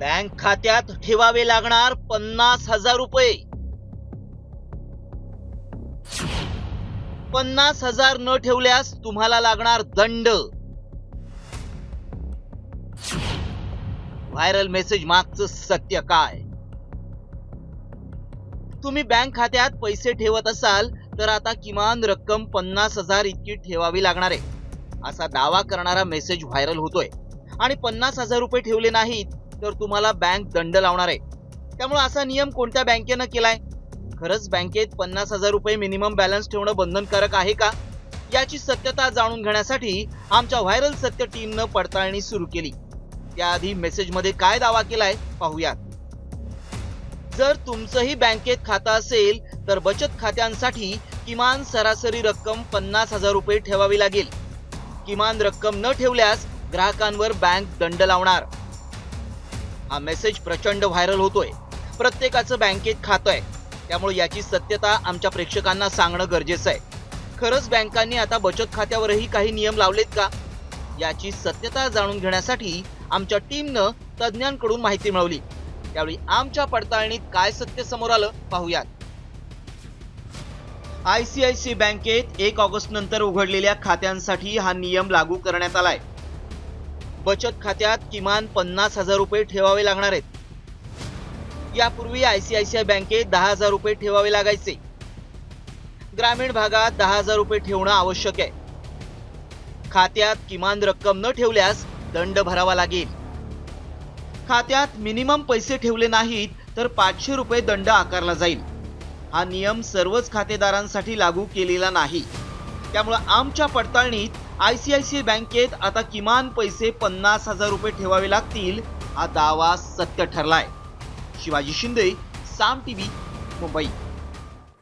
Bank खात्यात ठेवावे लागणार 50,000 रुपये. 50,000 न ठेवल्यास तुम्हाला लागणार दंड. व्हायरल मेसेज मागचं सत्य काय? तुम्ही बँक खात्यात पैसे ठेवत असाल तर आता किमान रक्कम 50,000 इतकी ठेवावी लागणार आहे, असा दावा करणारा मेसेज व्हायरल होतोय. आणि 50,000 रुपये ठेवले नाहीत तर तुम्हाला बँक दंड लावणार आहे. त्यामुळे असा नियम कोणत्या बँकेनं केलाय? खरंच बँकेत 50,000 रुपये मिनिमम बॅलन्स ठेवणं बंधनकारक आहे का? याची सत्यता जाणून घेण्यासाठी आमच्या व्हायरल सत्य टीमनं पडताळणी सुरू केली. त्याआधी मेसेजमध्ये काय दावा केलाय पाहूयात. जर तुमचंही बँकेत खातं असेल तर बचत खात्यांसाठी किमान सरासरी रक्कम 50,000 रुपये ठेवावी लागेल. किमान रक्कम न ठेवल्यास ग्राहकांवर बँक दंड लावणार. हा मेसेज प्रचंड व्हायरल होतोय. प्रत्येकाचं बँकेत खातं आहे, त्यामुळे याची सत्यता आमच्या प्रेक्षकांना सांगणं गरजेचं आहे. खरंच बँकांनी आता बचत खात्यावरही काही नियम लावलेत का? याची सत्यता जाणून घेण्यासाठी आमच्या टीमनं तज्ज्ञांकडून माहिती मिळवली. त्यावेळी आमच्या पडताळणीत काय सत्य समोर आलं पाहूयात. ICICI बँकेत 1 ऑगस्ट नंतर उघडलेल्या खात्यांसाठी हा नियम लागू करण्यात आलाय. बचत खात्यात किमान 50,000 रुपये ठेवावे लागणार आहेत. यापूर्वी ICICI बँकेत 10,000 रुपये ठेवावे लागायचे. ग्रामीण भागात 10,000 रुपये ठेवणं आवश्यक आहे. खात्यात किमान रक्कम न ठेवल्यास दंड भरावा लागेल. खात्यात मिनिमम पैसे ठेवले नाहीत तर 500 रुपये दंड आकारला जाईल. हा नियम सर्वच खातेदारांसाठी लागू केलेला नाही. त्यामुळे आमच्या पडताळणीत ICICI बँकेत आता किमान पैसे 50,000 रुपये ठेवावे लागतील, हा दावा सत्य ठरलाय. शिवाजी शिंदे, साम TV, मुंबई.